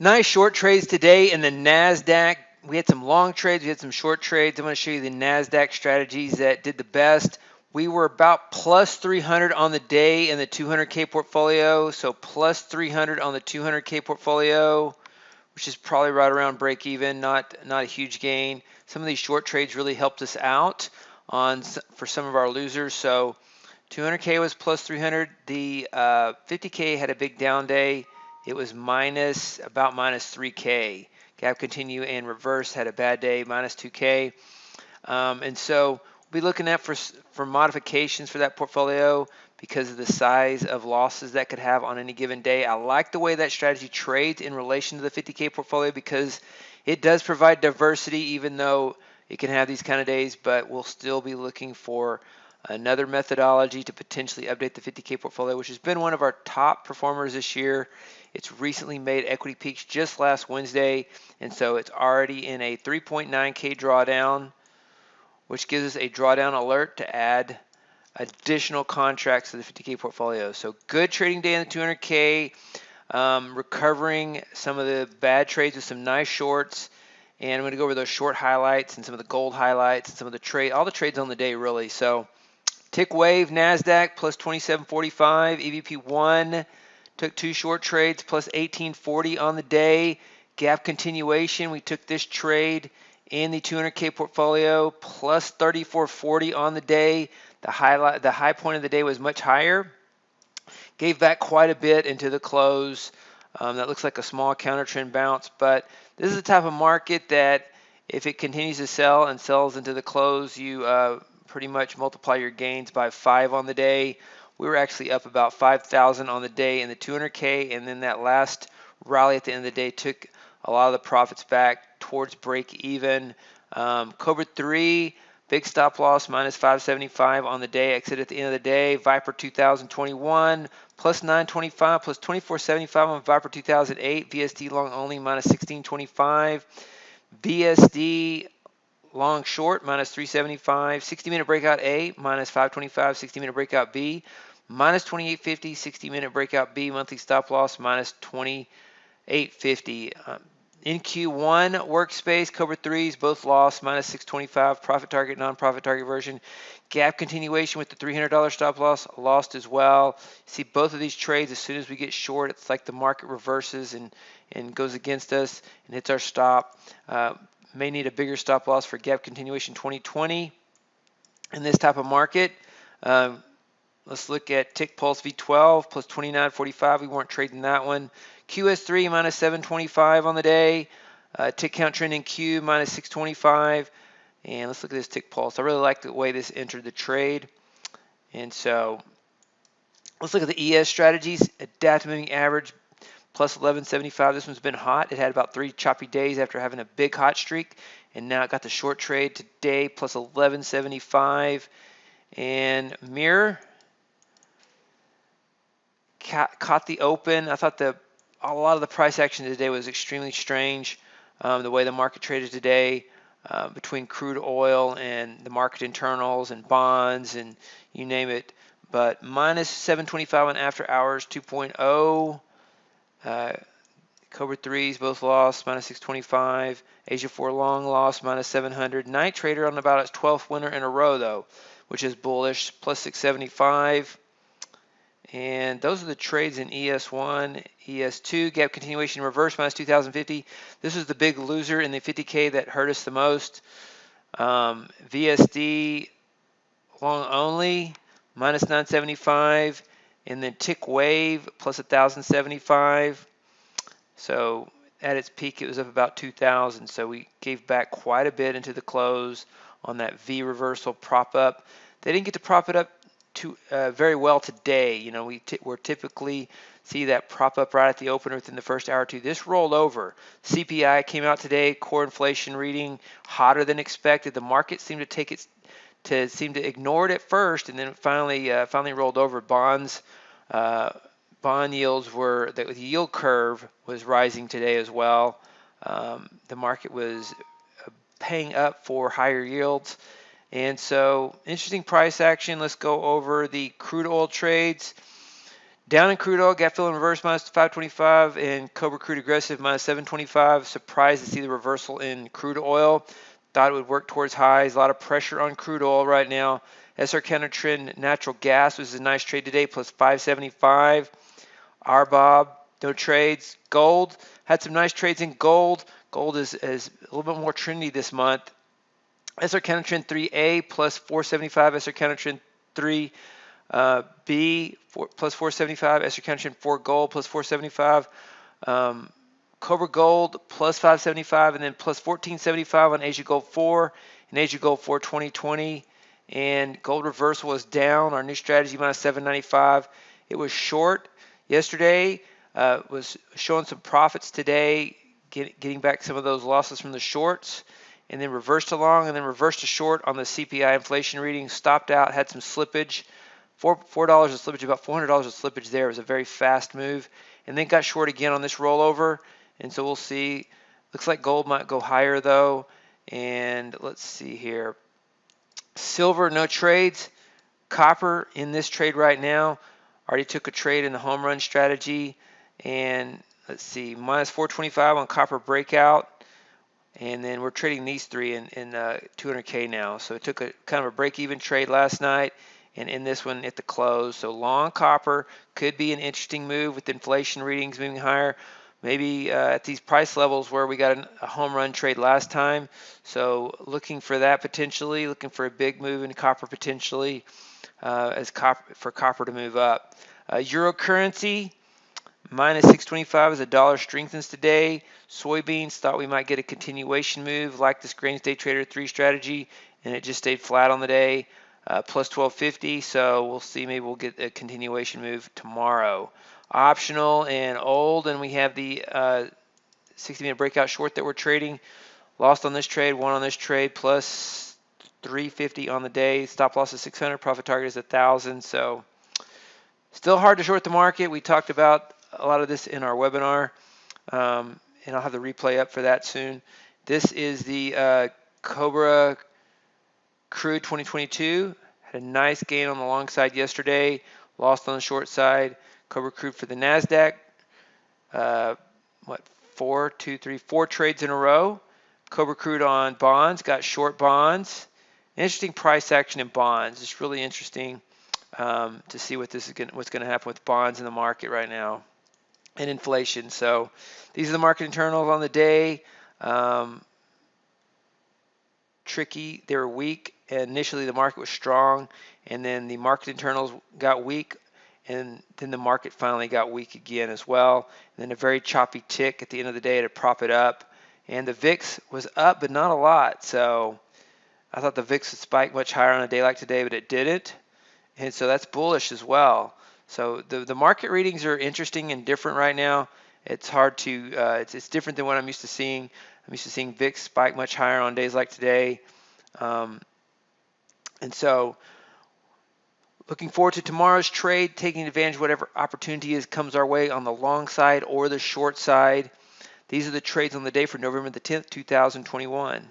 Nice short trades today in the Nasdaq. We had some long trades, we had some short trades. I'm going to show you the Nasdaq strategies that did the best. We were about plus 300 on the day in the 200K portfolio. So plus 300 on the 200K portfolio, which is probably right around break even, not a huge gain. Some of these short trades really helped us out for some of our losers. So 200K was plus 300. The 50K had a big down day. It was about minus 3K. Gap continue and reverse had a bad day, minus 2K. And so we'll be looking at for modifications for that portfolio because of the size of losses that could have on any given day. I like the way that strategy trades in relation to the 50K portfolio because it does provide diversity, even though it can have these kind of days, but we'll still be looking for another methodology to potentially update the 50K portfolio, which has been one of our top performers this year. It's recently made equity peaks just last Wednesday, and so it's already in a 3.9K drawdown, which gives us a drawdown alert to add additional contracts to the 50K portfolio. So good trading day in the 200K, recovering some of the bad trades with some nice shorts. And I'm going to go over those short highlights and some of the gold highlights and some of the all the trades on the day really. So tick wave Nasdaq plus 27.45, EVP1 took two short trades plus 18.40 on the day. Gap continuation, we took this trade in the 200K portfolio plus 34.40 on the day. The high point of the day was much higher. Gave back quite a bit into the close. That looks like a small counter trend bounce, but this is the type of market that if it continues to sell and sells into the close, you pretty much multiply your gains by 5 on the day. We were actually up about 5,000 on the day in the 200K, and then that last rally at the end of the day took a lot of the profits back towards break even. Cobra 3, big stop loss, minus 575 on the day, exit at the end of the day. Viper 2021, plus 925, plus 2475 on Viper 2008. VSD long only, minus 1625. VSD long short, minus 375. 60-minute breakout A, minus 525. 60-minute breakout B, minus 2850. 60-minute breakout B, monthly stop loss, minus 2850. In Q1 workspace, Cobra 3s both lost, minus 625. Profit target, non-profit target version. Gap continuation with the $300 stop loss, lost as well. See both of these trades, as soon as we get short, it's like the market reverses and goes against us and hits our stop. May need a bigger stop loss for gap continuation 2020 in this type of market. Let's look at Tick Pulse V12 plus 29.45. We weren't trading that one. QS3 minus 725 on the day. Tick count trending Q minus 625. And let's look at this Tick Pulse. I really like the way this entered the trade. And so let's look at the ES strategies. Adaptive moving average plus 1175. This one's been hot. It had about 3 choppy days after having a big hot streak. And now it got the short trade today plus 1175. And mirror caught the open. I thought a lot of the price action today was extremely strange. The way the market traded today between crude oil and the market internals and bonds and you name it. But minus 725 on after hours 2.0. Cobra 3s both lost, minus 625. Asia 4 long lost, minus 700. Night Trader on about its 12th winner in a row though, which is bullish, plus 675. And those are the trades in ES1, ES2, gap continuation reverse, minus 2,050. This is the big loser in the 50K that hurt us the most. VSD long only, minus 975. And then Tick Wave, plus 1,075. So at its peak, it was up about 2,000. So we gave back quite a bit into the close on that V reversal prop up. They didn't get to prop it up very well today. You know, we're typically see that prop up right at the opener within the first hour or two. This rolled over. CPI came out today, core inflation reading hotter than expected. The market seemed to ignore it at first, and then it finally rolled over. Bond yields the yield curve was rising today as well. The market was paying up for higher yields. And so interesting price action. Let's go over the crude oil trades. Down in crude oil, gap fill in reverse minus 525, and Cobra Crude aggressive minus 725. Surprised to see the reversal in crude oil. Thought it would work towards highs. A lot of pressure on crude oil right now. SR counter trend natural gas was a nice trade today, plus 575. RBOB, no trades. Gold had some nice trades in gold. Gold is a little bit more trendy this month. SR counter trend 3A plus 475. SR counter trend 3. B plus 475, SR counter trend 4 gold plus 475, Cobra Gold plus 575, and then plus 1475 on Asia Gold 4 and Asia Gold 4 2020. And gold reversal was down. Our new strategy minus 795. It was short yesterday. Was showing some profits today, getting back some of those losses from the shorts, and then reversed along, and then reversed to short on the CPI inflation reading. Stopped out, had some slippage. $4 of slippage, about $400 of slippage there. It was a very fast move, and then got short again on this rollover, and so we'll see. Looks like gold might go higher though, and let's see here. Silver, no trades. Copper in this trade right now. Already took a trade in the home run strategy, and let's see, minus 425 on copper breakout, and then we're trading these three in 200K now. So it took a kind of a break-even trade last night, and in this one at the close. So long copper could be an interesting move with inflation readings moving higher. Maybe at these price levels where we got a home run trade last time. So looking for that potentially, looking for a big move in copper potentially for copper to move up. Euro currency, minus 625 as the dollar strengthens today. Soybeans, thought we might get a continuation move like this Grains Day Trader 3 strategy, and it just stayed flat on the day. Plus 1250, so we'll see. Maybe we'll get a continuation move tomorrow. Optional and old, and we have the 60-minute breakout short that we're trading. Lost on this trade, won on this trade, plus 350 on the day. Stop loss is 600, profit target is 1,000. So still hard to short the market. We talked about a lot of this in our webinar, and I'll have the replay up for that soon. This is the Cobra Crude 2022. Had a nice gain on the long side yesterday, lost on the short side. Cobra Crude for the Nasdaq, four trades in a row. Cobra Crude on bonds, got short bonds. Interesting price action in bonds. It's really interesting to see what's going to happen with bonds in the market right now and inflation. So these are the market internals on the day. Tricky, they were weak. Initially the market was strong, and then the market internals got weak, and then the market finally got weak again as well. And then a very choppy tick at the end of the day to prop it up, and the VIX was up but not a lot. So I thought the VIX would spike much higher on a day like today, but it didn't, and so that's bullish as well. So the market readings are interesting and different right now. It's hard to it's different than what I'm used to seeing. I'm used to seeing VIX spike much higher on days like today. And so looking forward to tomorrow's trade, taking advantage of whatever opportunity comes our way on the long side or the short side. These are the trades on the day for November the 10th, 2021.